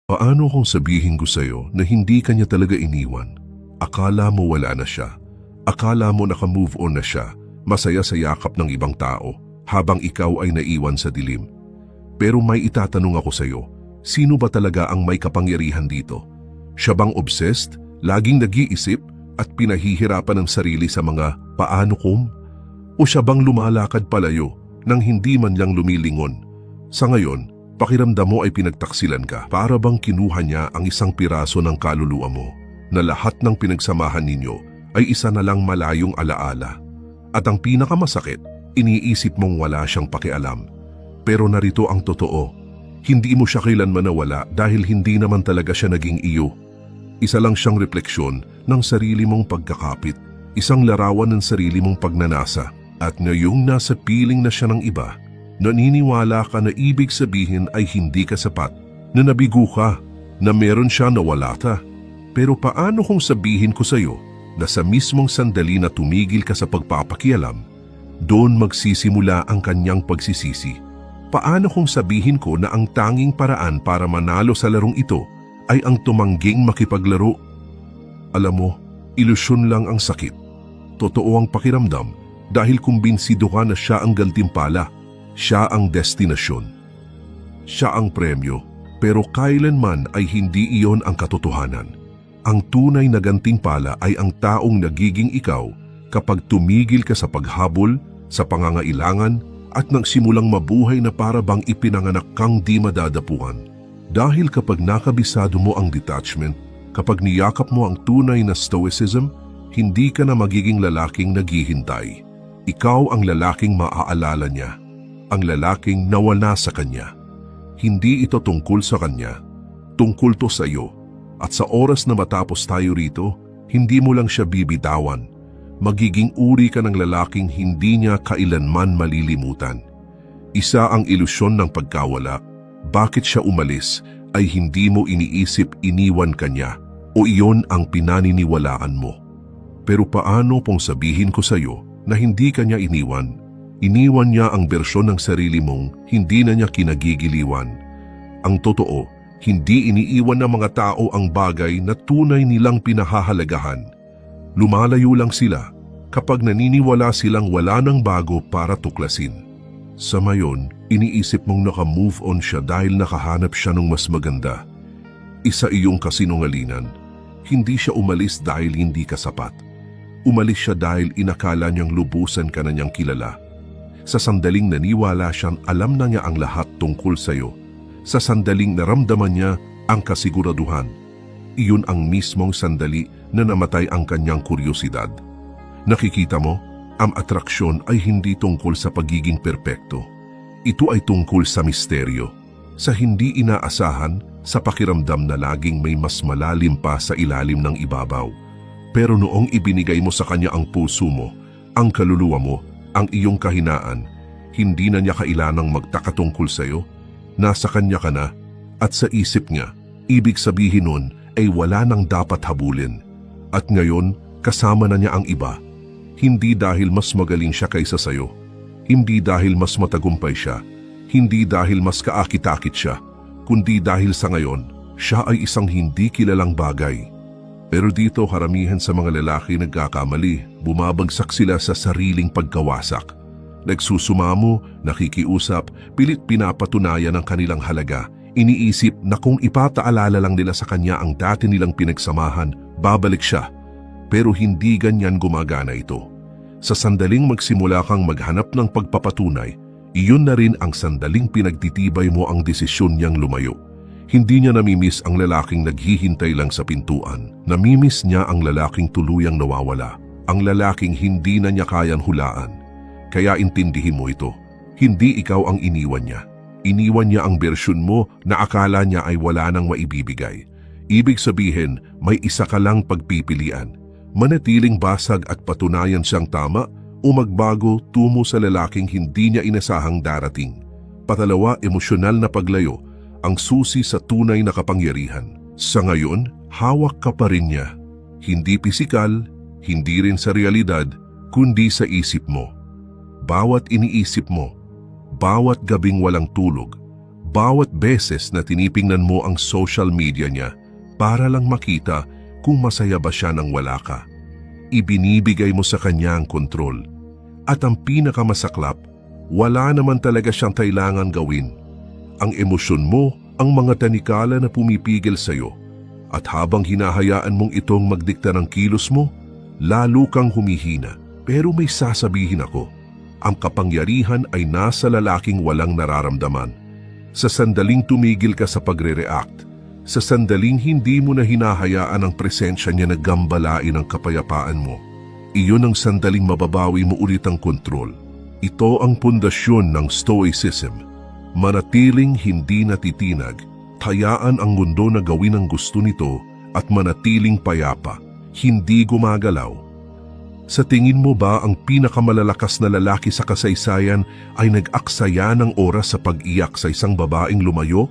Paano kung sabihin ko sa'yo na hindi ka niya talaga iniwan? Akala mo wala na siya. Akala mo naka-move on na siya, masaya sa yakap ng ibang tao, habang ikaw ay naiwan sa dilim. Pero may itatanong ako sa'yo, sino ba talaga ang may kapangyarihan dito? Siya bang obsessed, laging nag-iisip, at pinahihirapan ng sarili sa mga paano kung? O siya bang lumalakad palayo nang hindi man lang lumilingon? Sa ngayon, pakiramdam mo ay pinagtaksilan ka. Para bang kinuha niya ang isang piraso ng kaluluwa mo na lahat ng pinagsamahan ninyo ay isa na lang malayong alaala. At ang pinakamasakit, iniisip mong wala siyang pakialam. Pero narito ang totoo, hindi mo siya kailanman nawala dahil hindi naman talaga siya naging iyo. Isa lang siyang refleksyon ng sarili mong pagkakapit, isang larawan ng sarili mong pagnanasa. At ngayong nasa piling na siya ng iba, naniniwala ka na ibig sabihin ay hindi ka sapat, na nabigo ka, na meron siya na wala ka. Pero paano kung sabihin ko sa'yo na sa mismong sandali na tumigil ka sa pagpapakialam, doon magsisimula ang kanyang pagsisisi? Paano kung sabihin ko na ang tanging paraan para manalo sa larong ito ay ang tumangging makipaglaro? Alam mo, ilusyon lang ang sakit. Totoo ang pakiramdam dahil kumbinsido ka na siya ang gantimpala. Siya ang destinasyon. Siya ang premyo, pero kailanman ay hindi iyon ang katotohanan. Ang tunay na gantimpala ay ang taong nagiging ikaw kapag tumigil ka sa paghabol, sa pangangailangan at nagsimulang mabuhay na para bang ipinanganak kang di madadapuan. Dahil kapag nakabisado mo ang detachment, kapag niyakap mo ang tunay na stoicism, hindi ka na magiging lalaking naghihintay. Ikaw ang lalaking maaalala niya. Ang lalaking nawala sa kanya. Hindi ito tungkol sa kanya, tungkol to sa iyo. At sa oras na matapos tayo rito, hindi mo lang siya bibitawan. Magiging uri ka ng lalaking hindi niya kailanman malilimutan. Isa ang ilusyon ng pagkawala. Bakit siya umalis ay hindi mo iniisip iniwan ka niya o iyon ang pinaniniwalaan mo. Pero paano kung sabihin ko sa iyo na hindi ka niya iniwan? Iniwan niya ang bersyon ng sarili mong hindi na niya kinagigiliwan. Ang totoo, hindi iniiwan ng mga tao ang bagay na tunay nilang pinahahalagahan. Lumalayo lang sila kapag naniniwala silang wala ng bago para tuklasin. Sa mayon, iniisip mong naka-move on siya dahil nakahanap siya ng mas maganda. Isa iyong kasinungalingan. Hindi siya umalis dahil hindi ka sapat. Umalis siya dahil inakala niyang lubusan ka na niyang kilala. Sa sandaling naniwala siyang alam na niya ang lahat tungkol sa iyo. Sa sandaling naramdaman niya ang kasiguraduhan. Iyon ang mismong sandali na namatay ang kanyang kuryosidad. Nakikita mo, ang atraksyon ay hindi tungkol sa pagiging perpekto. Ito ay tungkol sa misteryo, sa hindi inaasahan, sa pakiramdam na laging may mas malalim pa sa ilalim ng ibabaw. Pero noong ibinigay mo sa kanya ang puso mo, ang kaluluwa mo, ang iyong kahinaan, hindi na niya kailanang magtaka tungkol sa iyo. Nasa kanya ka na, at sa isip niya, ibig sabihin nun ay wala nang dapat habulin. At ngayon, kasama na niya ang iba. Hindi dahil mas magaling siya kaysa sa iyo, hindi dahil mas matagumpay siya, hindi dahil mas kaakit-akit siya, kundi dahil sa ngayon, siya ay isang hindi kilalang bagay. Pero dito karamihan sa mga lalaki nagkakamali, bumabagsak sila sa sariling pagkawasak. Nagsusumamo, nakikiusap, pilit pinapatunayan ang kanilang halaga. Iniisip na kung ipataalala lang nila sa kanya ang dati nilang pinagsamahan, babalik siya. Pero hindi ganyan gumagana ito. Sa sandaling magsimula kang maghanap ng pagpapatunay, iyon na rin ang sandaling pinagtitibay mo ang desisyon niyang lumayo. Hindi niya namimiss ang lalaking naghihintay lang sa pintuan. Namimiss niya ang lalaking tuluyang nawawala. Ang lalaking hindi na niya kayang hulaan. Kaya intindihin mo ito. Hindi ikaw ang iniwan niya. Iniwan niya ang bersyon mo na akala niya ay wala nang maibibigay. Ibig sabihin, may isa ka lang pagpipilian. Manatiling basag at patunayan siyang tama o magbago tungo sa lalaking hindi niya inasahang darating. Patalawa, emosyonal na paglayo ang susi sa tunay na kapangyarihan. Sa ngayon, hawak ka pa rin niya. Hindi pisikal, hindi rin sa realidad, kundi sa isip mo. Bawat iniisip mo, bawat gabing walang tulog, bawat beses na tinipingnan mo ang social media niya para lang makita kung masaya ba siya nang wala ka. Ibinibigay mo sa kanya ang kontrol. At ang pinakamasaklap, wala naman talaga siyang kailangan gawin. Ang emosyon mo ang mga tanikala na pumipigil sa'yo. At habang hinahayaan mong itong magdikta ng kilos mo, lalo kang humihina. Pero may sasabihin ako, ang kapangyarihan ay nasa lalaking walang nararamdaman. Sa sandaling tumigil ka sa pagre-react, sa sandaling hindi mo na hinahayaan ang presensya niya na gambalain ang kapayapaan mo, iyon ang sandaling mababawi mo ulit ang kontrol. Ito ang pundasyon ng Stoicism. Manatiling hindi natitinag, hayaan ang mundo na gawin ang gusto nito at manatiling payapa, hindi gumagalaw. Sa tingin mo ba ang pinakamalalakas na lalaki sa kasaysayan ay nag-aksaya ng oras sa pag-iyak sa isang babaeng lumayo?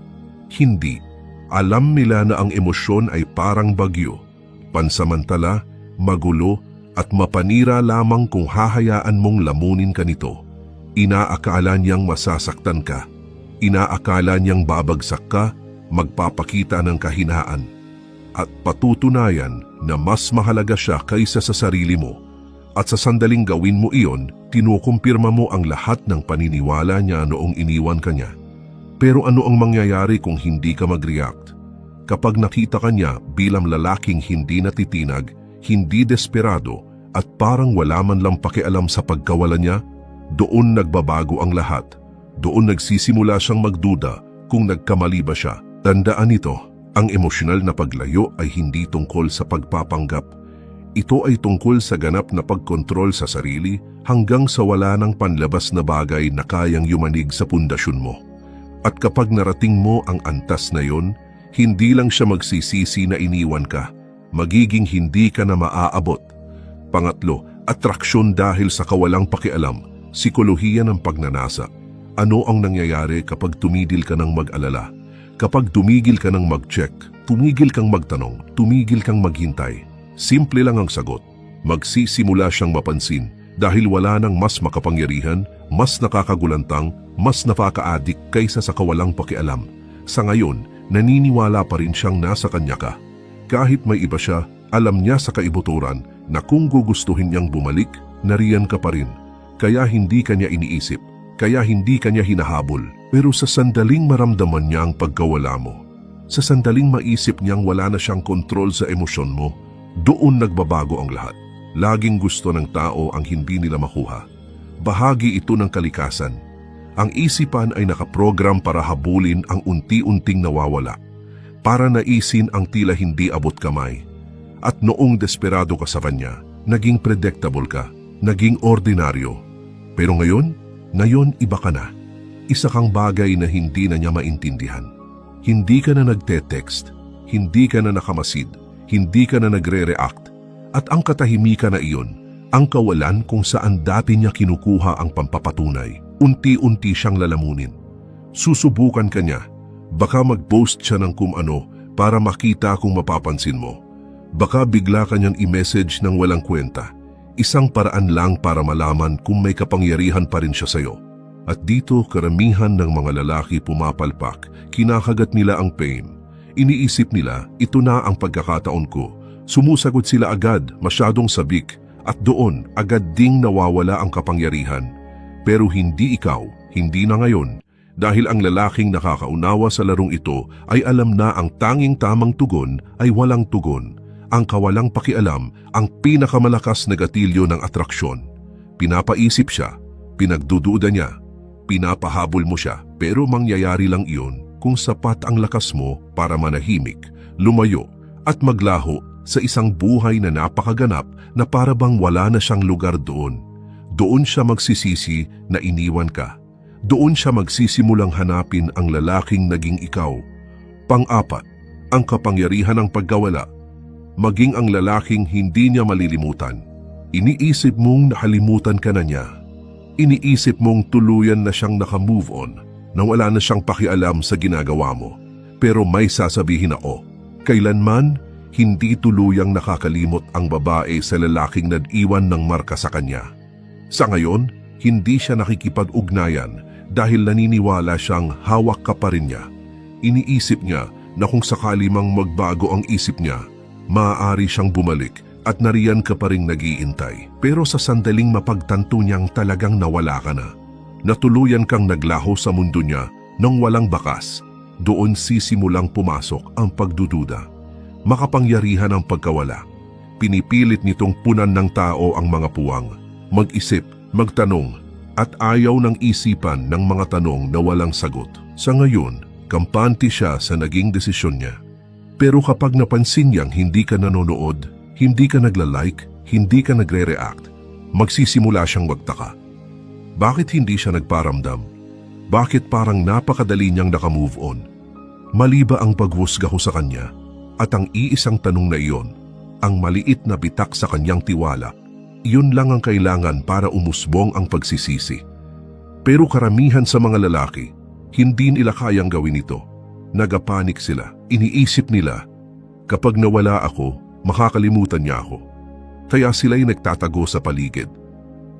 Hindi. Alam nila na ang emosyon ay parang bagyo, pansamantala, magulo, at mapanira lamang kung hahayaan mong lamunin ka nito. Inaakala niyang masasaktan ka. Inaakala niyang babagsak ka, magpapakita ng kahinaan. At patutunayan na mas mahalaga siya kaysa sa sarili mo. At sa sandaling gawin mo iyon, tinukumpirma mo ang lahat ng paniniwala niya noong iniwan ka niya. Pero ano ang mangyayari kung hindi ka mag-react? Kapag nakita ka niya bilang lalaking hindi natitinag, hindi desperado, at parang wala man lang pakialam sa pagkawala niya, doon nagbabago ang lahat. Doon nagsisimula siyang magduda kung nagkamali ba siya. Tandaan ito, ang emosyonal na paglayo ay hindi tungkol sa pagpapanggap. Ito ay tungkol sa ganap na pagkontrol sa sarili hanggang sa wala ng panlabas na bagay na kayang yumanig sa pundasyon mo. At kapag narating mo ang antas na yon, hindi lang siya magsisisi na iniwan ka, magiging hindi ka na maaabot. Pangatlo, atraksyon dahil sa kawalang pakialam, sikolohiya ng pagnanasa. Ano ang nangyayari kapag tumigil ka ng mag-alala? Kapag tumigil ka ng mag-check, tumigil kang magtanong, tumigil kang maghintay. Simple lang ang sagot. Magsisimula siyang mapansin dahil wala nang mas makapangyarihan, mas nakakagulantang, mas napaka-addict kaysa sa kawalang pakialam. Sa ngayon, naniniwala pa rin siyang nasa kanya ka. Kahit may iba siya, alam niya sa kaibuturan na kung gugustuhin niyang bumalik, nariyan ka pa rin. Kaya hindi kanya iniisip, kaya hindi kanya hinahabol. Pero sa sandaling maramdaman niya ang pagkawala mo, sa sandaling maisip niyang wala na siyang kontrol sa emosyon mo, doon nagbabago ang lahat. Laging gusto ng tao ang hindi nila makuha. Bahagi ito ng kalikasan. Ang isipan ay nakaprogram para habulin ang unti-unting nawawala, para naisin ang tila hindi abot kamay. At noong desperado ka sa kanya, naging predictable ka, naging ordinaryo. Pero ngayon iba ka na. Isa kang bagay na hindi na niya maintindihan. Hindi ka na nagte-text, hindi ka na nakamasid, hindi ka na nagre-react. At ang katahimikan na iyon, ang kawalan kung saan dati niya kinukuha ang pampapatunay, unti-unti siyang lalamunin. Susubukan ka niya. Baka mag-post siya ng kung ano para makita kung mapapansin mo. Baka bigla ka niyang i-message ng walang kwenta. Isang paraan lang para malaman kung may kapangyarihan pa rin siya sa'yo. At dito karamihan ng mga lalaki pumapalpak, kinakagat nila ang pain. Iniisip nila, ito na ang pagkakataon ko. Sumusagot sila agad, masyadong sabik, at doon agad ding nawawala ang kapangyarihan. Pero hindi ikaw, hindi na ngayon. Dahil ang lalaking nakakaunawa sa larong ito ay alam na ang tanging tamang tugon ay walang tugon. Ang kawalang pakialam ang pinakamalakas na gatilyo ng atraksyon. Pinapaisip siya, pinagdududa niya, pinapahabol mo siya, pero mangyayari lang iyon kung sapat ang lakas mo para manahimik, lumayo at maglaho sa isang buhay na napakaganap na para bang wala na siyang lugar doon. Doon siya magsisisi na iniwan ka. Doon siya magsisimulang hanapin ang lalaking naging ikaw. Pang-apat, ang kapangyarihan ng pagkawala. Maging ang lalaking hindi niya malilimutan. Iniisip mong nakalimutan ka na niya. Iniisip mong tuluyan na siyang naka-move on, na wala na siyang pakialam sa ginagawa mo. Pero may sasabihin ako, kailanman hindi tuluyang nakakalimot ang babae sa lalaking nag-iwan ng marka sa kanya. Sa ngayon, hindi siya nakikipag-ugnayan dahil naniniwala siyang hawak ka pa rin niya. Iniisip niya na kung sakali mang magbago ang isip niya, maaari siyang bumalik at nariyan ka pa ring nag-iintay. Pero sa sandaling mapagtanto niyang talagang nawala ka na, natuluyan kang naglaho sa mundo niya nang walang bakas, doon sisimulang pumasok ang pagdududa. Makapangyarihan ang pagkawala. Pinipilit nitong punan ng tao ang mga puwang, mag-isip, magtanong, at ayaw ng isipan ng mga tanong na walang sagot. Sa ngayon, kampante siya sa naging desisyon niya. Pero kapag napansin niyang hindi ka nanonood, hindi ka nagla-like, hindi ka nagre-react, magsisimula siyang magtaka. Bakit hindi siya nagparamdam? Bakit parang napakadali niyang nakamove on? Mali ba ang paghusga ko sa kanya? At ang iisang tanong na iyon, ang maliit na bitak sa kanyang tiwala, iyon lang ang kailangan para umusbong ang pagsisisi. Pero karamihan sa mga lalaki, hindi nila kayang gawin ito. Nagapanik sila, iniisip nila, kapag nawala ako, makakalimutan niya ako. Kaya sila'y nagtatago sa paligid.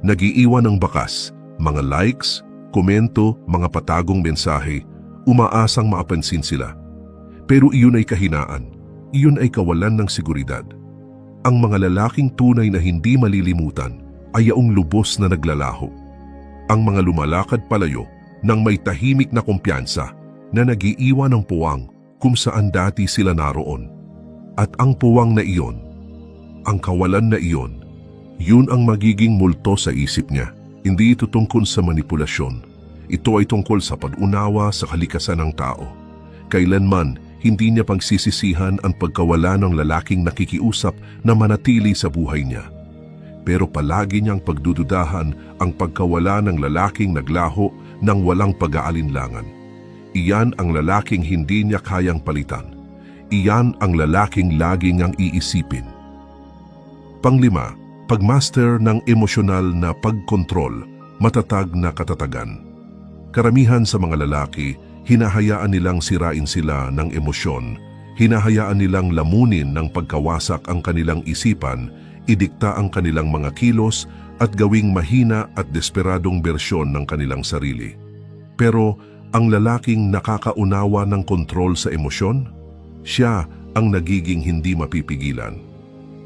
Nag-iiwan ng bakas, mga likes, komento, mga patagong mensahe, umaasang mapansin sila. Pero iyon ay kahinaan, iyon ay kawalan ng seguridad. Ang mga lalaking tunay na hindi malilimutan ay yaong lubos na naglalaho. Ang mga lumalakad palayo ng may tahimik na kumpiyansa na nag-iiwan ng puwang kung saan dati sila naroon. At ang puwang na iyon, ang kawalan na iyon, yun ang magiging multo sa isip niya. Hindi ito tungkol sa manipulasyon. Ito ay tungkol sa pag-unawa sa kalikasan ng tao. Kailanman, hindi niya pagsisisihan ang pagkawala ng lalaking nakikiusap na manatili sa buhay niya. Pero palagi niyang pagdududahan ang pagkawala ng lalaking naglaho ng walang pag-aalinlangan. Iyan ang lalaking hindi niya kayang palitan. Iyan ang lalaking laging ang iisipin. Panglima, pagmaster ng emosyonal na pagkontrol, matatag na katatagan. Karamihan sa mga lalaki, hinahayaan nilang sirain sila ng emosyon, hinahayaan nilang lamunin ng pagkawasak ang kanilang isipan, idikta ang kanilang mga kilos at gawing mahina at desperadong bersyon ng kanilang sarili. Pero ang lalaking nakakaunawa ng kontrol sa emosyon, siya ang nagiging hindi mapipigilan.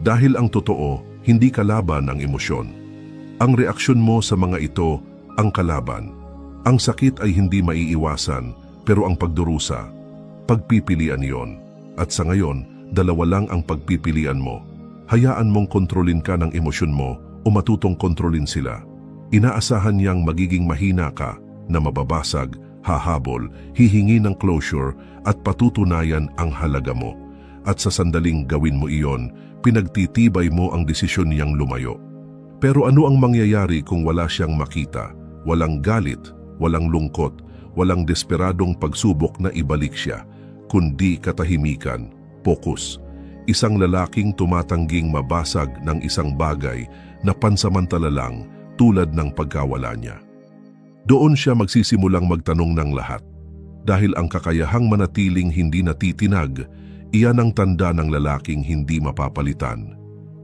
Dahil ang totoo, hindi kalaban ang emosyon. Ang reaksyon mo sa mga ito ang kalaban. Ang sakit ay hindi maiiwasan, pero ang pagdurusa, pagpipilian yon. At sa ngayon, dalawa lang ang pagpipilian mo. Hayaan mong kontrolin ka ng emosyon mo o matutong kontrolin sila. Inaasahan niyang magiging mahina ka na mababasag, hahabol, hihingi ng closure at patutunayan ang halaga mo. At sa sandaling gawin mo iyon, pinagtitibay mo ang desisyon niyang lumayo. Pero ano ang mangyayari kung wala siyang makita? Walang galit, walang lungkot, walang desperadong pagsubok na ibalik siya, kundi katahimikan, fokus. Isang lalaking tumatangging mabasag ng isang bagay na pansamantala lang tulad ng pagkawala niya. Doon siya magsisimulang magtanong ng lahat. Dahil ang kakayahang manatiling hindi natitinag, iyan ang tanda ng lalaking hindi mapapalitan.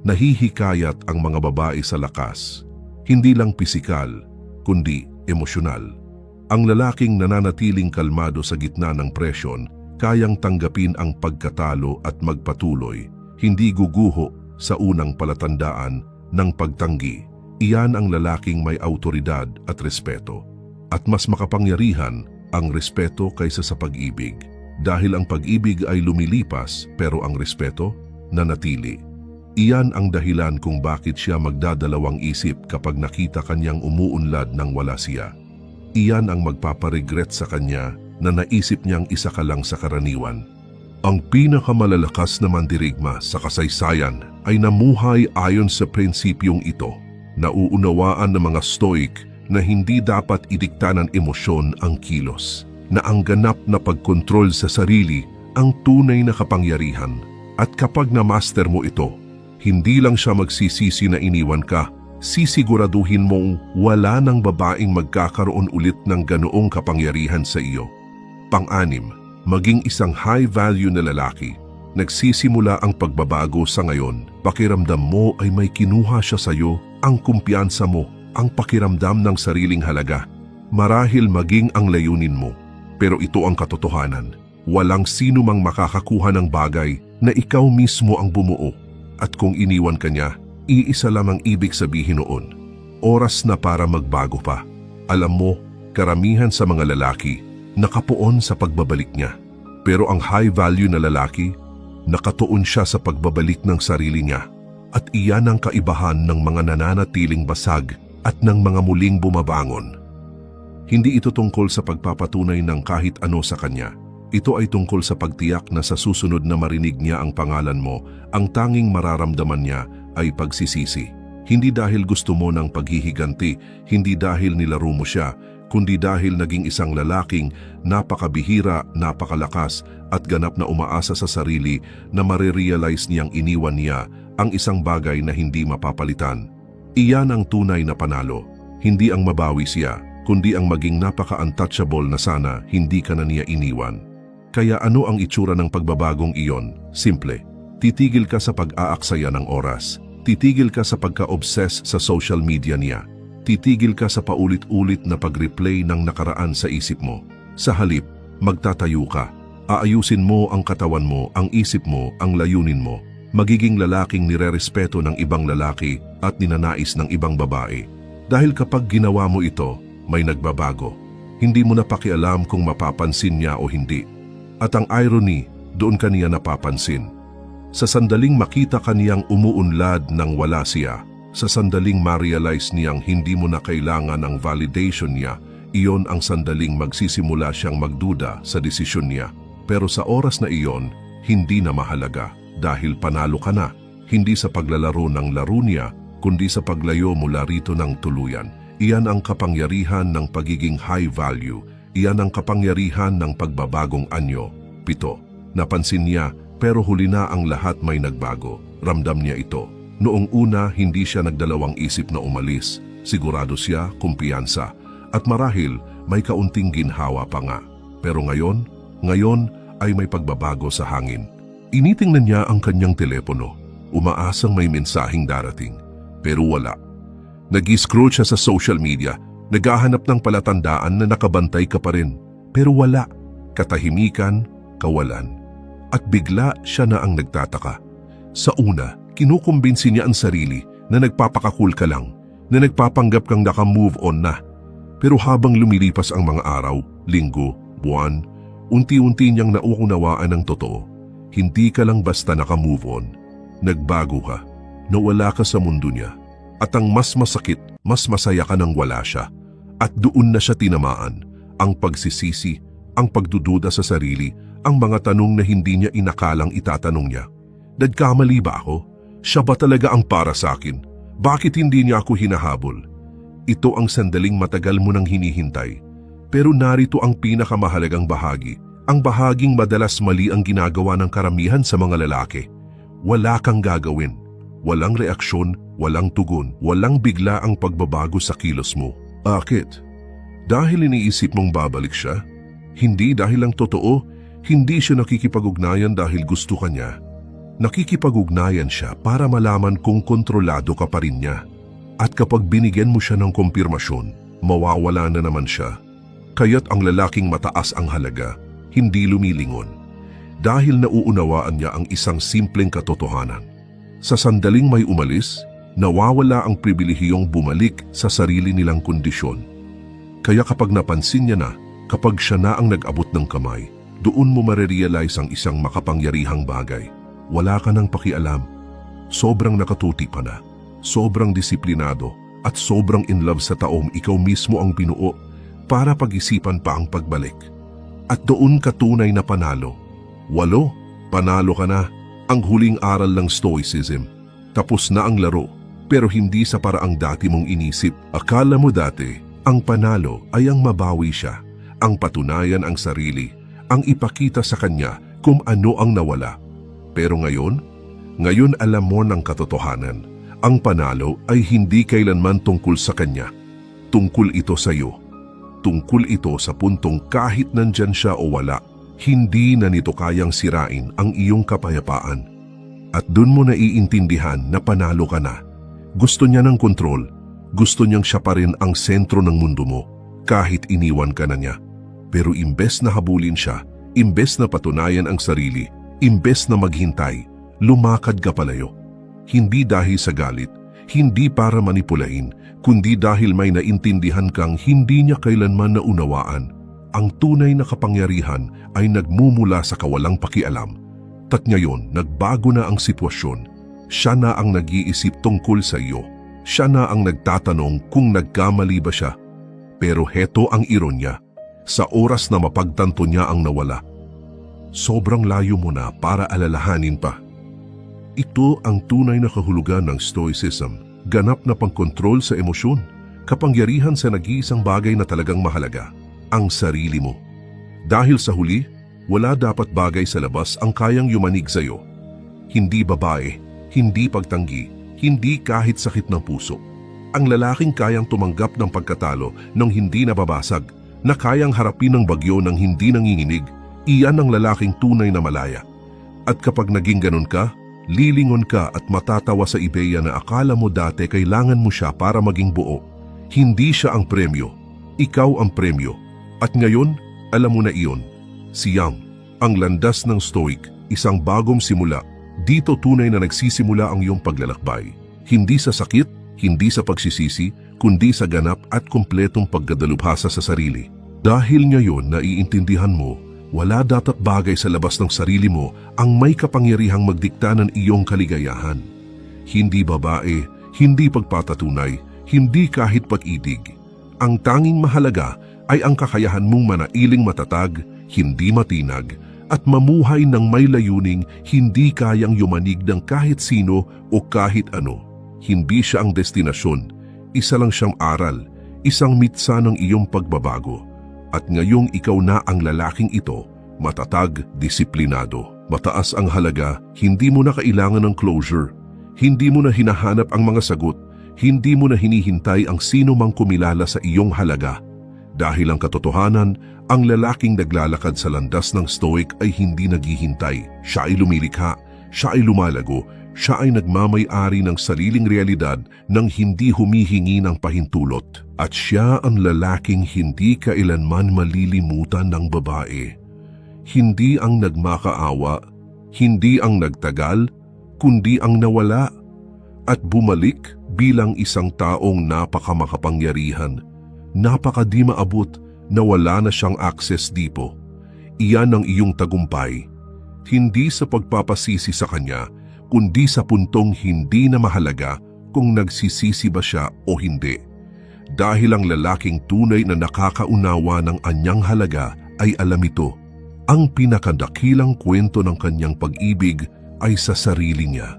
Nahihikayat ang mga babae sa lakas, hindi lang pisikal, kundi emosyonal. Ang lalaking nananatiling kalmado sa gitna ng presyon, kayang tanggapin ang pagkatalo at magpatuloy, hindi guguho sa unang palatandaan ng pagtanggi. Iyan ang lalaking may autoridad at respeto. At mas makapangyarihan ang respeto kaysa sa pag-ibig. Dahil ang pag-ibig ay lumilipas pero ang respeto nanatili. Iyan ang dahilan kung bakit siya magdadalawang isip kapag nakita kanyang umuunlad nang wala siya. Iyan ang magpaparegret sa kanya na naisip niyang isa ka lang sa karaniwan. Ang pinakamalalakas na mandirigma sa kasaysayan ay namuhay ayon sa prinsipyong ito. Nauunawaan ng mga Stoic na hindi dapat idikta ng emosyon ang kilos, na ang ganap na pagkontrol sa sarili ang tunay na kapangyarihan. At kapag na-master mo ito, hindi lang siya magsisisi na iniwan ka, sisiguraduhin mong wala ng babaeng magkakaroon ulit ng ganoong kapangyarihan sa iyo. Pang-anim, maging isang high-value na lalaki. Nagsisimula ang pagbabago sa ngayon. Pakiramdam mo ay may kinuha siya sa iyo, ang kumpiyansa mo, ang pakiramdam ng sariling halaga. Marahil maging ang layunin mo, pero ito ang katotohanan. Walang sino mang makakakuha ng bagay na ikaw mismo ang bumuo. At kung iniwan ka niya, iisa lamang ibig sabihin noon. Oras na para magbago pa. Alam mo, karamihan sa mga lalaki, nakapoon sa pagbabalik niya. Pero ang high value na lalaki, nakatuon siya sa pagbabalik ng sarili niya. At iyan ang kaibahan ng mga nananatiling basag at ng mga muling bumabangon. Hindi ito tungkol sa pagpapatunay ng kahit ano sa kanya. Ito ay tungkol sa pagtiyak na sa susunod na marinig niya ang pangalan mo, ang tanging mararamdaman niya ay pagsisisi. Hindi dahil gusto mo ng paghihiganti, hindi dahil nilaro mo siya, kundi dahil naging isang lalaking napakabihira, napakalakas at ganap na umaasa sa sarili na marirealize niyang iniwan niya ang isang bagay na hindi mapapalitan. Iyan ang tunay na panalo, hindi ang mabawi siya, kundi ang maging napaka-untouchable na sana hindi ka na niya iniwan. Kaya ano ang itsura ng pagbabagong iyon? Simple. Titigil ka sa pag-aaksaya ng oras. Titigil ka sa pagka-obsess sa social media niya. Titigil ka sa paulit-ulit na pag-replay ng nakaraan sa isip mo. Sa halip, magtatayo ka. Aayusin mo ang katawan mo, ang isip mo, ang layunin mo. Magiging lalaking nirerespeto ng ibang lalaki at ninanais ng ibang babae. Dahil kapag ginawa mo ito, may nagbabago. Hindi mo na pakialam kung mapapansin niya o hindi. At ang irony, doon ka niya napapansin. Sa sandaling makita ka niyang umuunlad nang wala siya, sa sandaling ma-realize niyang hindi mo na kailangan ang validation niya, iyon ang sandaling magsisimula siyang magduda sa desisyon niya. Pero sa oras na iyon, hindi na mahalaga dahil panalo ka na, hindi sa paglalaro ng laro niya, kundi sa paglayo mula rito ng tuluyan. Iyan ang kapangyarihan ng pagiging high value. Iyan ang kapangyarihan ng pagbabagong anyo. 7. Napansin niya, pero huli na ang lahat may nagbago. Ramdam niya ito. Noong una, hindi siya nagdalawang isip na umalis. Sigurado siya, kumpiyansa. At marahil, may kaunting ginhawa pa nga. Pero ngayon ay may pagbabago sa hangin. Initingnan niya ang kanyang telepono. Umaasang may mensaheng darating. Pero wala. Nag-scroll siya sa social media, naghahanap ng palatandaan na nakabantay ka pa rin. Pero wala. Katahimikan, kawalan. At bigla siya na ang nagtataka. Sa una, kinukumbinsi niya ang sarili na nagpapakakul ka lang, na nagpapanggap kang naka-move on na. Pero habang lumilipas ang mga araw, linggo, buwan, unti-unti niyang nauunawaan ng totoo. Hindi ka lang basta naka-move on. Nagbago ka. Nawala ka sa mundo niya. At ang mas masakit, mas masaya ka nang wala siya. At doon na siya tinamaan. Ang pagsisisi, ang pagdududa sa sarili, ang mga tanong na hindi niya inakalang itatanong niya. Nagkamali ba ako? Siya ba talaga ang para sa akin? Bakit hindi niya ako hinahabol? Ito ang sandaling matagal mo nang hinihintay. Pero narito ang pinakamahalagang bahagi. Ang bahaging madalas mali ang ginagawa ng karamihan sa mga lalaki. Wala kang gagawin. Walang reaksyon, walang tugon, walang bigla ang pagbabago sa kilos mo. Bakit? Dahil iniisip mong babalik siya? Hindi dahil lang totoo, hindi siya nakikipag-ugnayan dahil gusto ka niya. Nakikipag-ugnayan siya para malaman kung kontrolado ka pa rin niya. At kapag binigyan mo siya ng kumpirmasyon, mawawala na naman siya. Kaya't ang lalaking mataas ang halaga, hindi lumilingon. Dahil nauunawaan niya ang isang simpleng katotohanan. Sa sandaling may umalis, nawawala ang pribilehiyong bumalik sa sarili nilang kondisyon. Kaya kapag napansin niya na, kapag siya na ang nag-abot ng kamay, doon mo marirealize ang isang makapangyarihang bagay. Wala ka nang pakialam. Sobrang nakatuti pa na, sobrang disiplinado, at sobrang in love sa taong ikaw mismo ang binuo para pag-isipan pa ang pagbalik. At doon ka tunay na panalo. 8, panalo ka na. Ang huling aral ng Stoicism. Tapos na ang laro, pero hindi sa paraang dati mong inisip. Akala mo dati, ang panalo ay ang mabawi siya, ang patunayan ang sarili, ang ipakita sa kanya kung ano ang nawala. Pero ngayon alam mo ng katotohanan. Ang panalo ay hindi kailanman tungkol sa kanya. Tungkol ito sa iyo. Tungkol ito sa puntong kahit nandyan siya o wala, hindi na nito kayang sirain ang iyong kapayapaan. At dun mo naiintindihan na panalo ka na. Gusto niya ng kontrol. Gusto niyang siya pa rin ang sentro ng mundo mo. kahit iniwan ka na niya. Pero imbes na habulin siya, imbes na patunayan ang sarili, imbes na maghintay, lumakad ka palayo. Hindi dahil sa galit, hindi para manipulahin, kundi dahil may naintindihan kang hindi niya kailanman naunawaan. Ang tunay na kapangyarihan ay nagmumula sa kawalang pakialam. At ngayon, nagbago na ang sitwasyon. Siya na ang nag-iisip tungkol sa iyo. Siya na ang nagtatanong kung nagkamali ba siya. Pero heto ang ironya. Sa oras na mapagtanto niya ang nawala, sobrang layo mo na para alalahanin pa. Ito ang tunay na kahulugan ng Stoicism. Ganap na pangkontrol sa emosyon. Kapangyarihan sa nag-iisang bagay na talagang mahalaga. Ang sarili mo. Dahil sa huli, wala dapat bagay sa labas ang kayang yumanig sa iyo. Hindi babae, hindi pagtanggi, hindi kahit sakit ng puso. Ang lalaking kayang tumanggap ng pagkatalo nang hindi nababasag, na kayang harapin ng bagyo nang hindi nanginginig, iyan ang lalaking tunay na malaya. At kapag naging ganun ka, lilingon ka at matatawa sa ideya na akala mo dati kailangan mo siya para maging buo. Hindi siya ang premyo, ikaw ang premyo. At ngayon, alam mo na iyon. Siyang, ang landas ng Stoic, isang bagong simula. Dito tunay na nagsisimula ang iyong paglalakbay. Hindi sa sakit, hindi sa pagsisisi, kundi sa ganap at kumpletong pagdadalubhasa sa sarili. Dahil ngayon naiintindihan mo, wala dapat bagay sa labas ng sarili mo ang may kapangyarihang magdikta ng iyong kaligayahan. Hindi babae, hindi pagpatatunay, hindi kahit pag-ibig. Ang tanging mahalaga ay ang kakayahan mong manailing matatag, hindi matinag, at mamuhay ng may layuning hindi kayang yumanig ng kahit sino o kahit ano. Hindi siya ang destinasyon, isa lang siyang aral, isang mitsa ng iyong pagbabago. At ngayong ikaw na ang lalaking ito, matatag, disiplinado, mataas ang halaga, hindi mo na kailangan ng closure, hindi mo na hinahanap ang mga sagot, hindi mo na hinihintay ang sino mang kumilala sa iyong halaga. Dahil ang katotohanan, ang lalaking naglalakad sa landas ng Stoic ay hindi naghihintay. Siya ay lumilikha, siya ay lumalago, siya ay nagmamay-ari ng sariling realidad nang hindi humihingi ng pahintulot. At siya ang lalaking hindi kailanman malilimutan ng babae. Hindi ang nagmakaawa, hindi ang nagtagal, kundi ang nawala at bumalik bilang isang taong napakamakapangyarihan. Napakadi maabot na wala na siyang access dito. Iyan ang iyong tagumpay. Hindi sa pagpapasisi sa kanya, kundi sa puntong hindi na mahalaga kung nagsisisi ba siya o hindi. Dahil ang lalaking tunay na nakakaunawa ng anyang halaga ay alam ito. Ang pinakadakilang kwento ng kanyang pag-ibig ay sa sarili niya.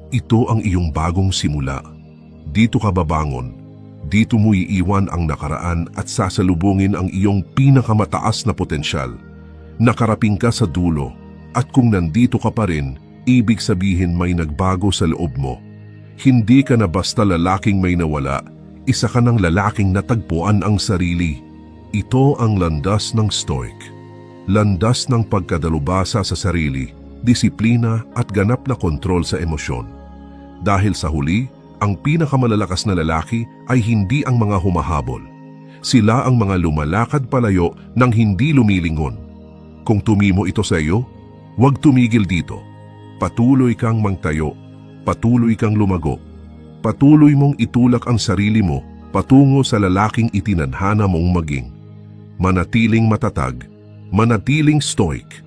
Ito ang iyong bagong simula. Dito ka babangon. Dito mo iiwan ang nakaraan at sasalubungin ang iyong pinakamataas na potensyal. Nakarating ka sa dulo at kung nandito ka pa rin, ibig sabihin may nagbago sa loob mo. Hindi ka na basta lalaking may nawala, isa ka ng lalaking natagpuan ang sarili. Ito ang landas ng Stoic. Landas ng pagkadalubhasa sa sarili, disiplina at ganap na kontrol sa emosyon. Dahil sa huli, ang pinakamalalakas na lalaki ay hindi ang mga humahabol. Sila ang mga lumalakad palayo nang hindi lumilingon. Kung tumimo ito sa iyo, huwag tumigil dito. Patuloy kang mangtayo, patuloy kang lumago. Patuloy mong itulak ang sarili mo patungo sa lalaking itinadhana mong maging. Manatiling matatag, manatiling stoic,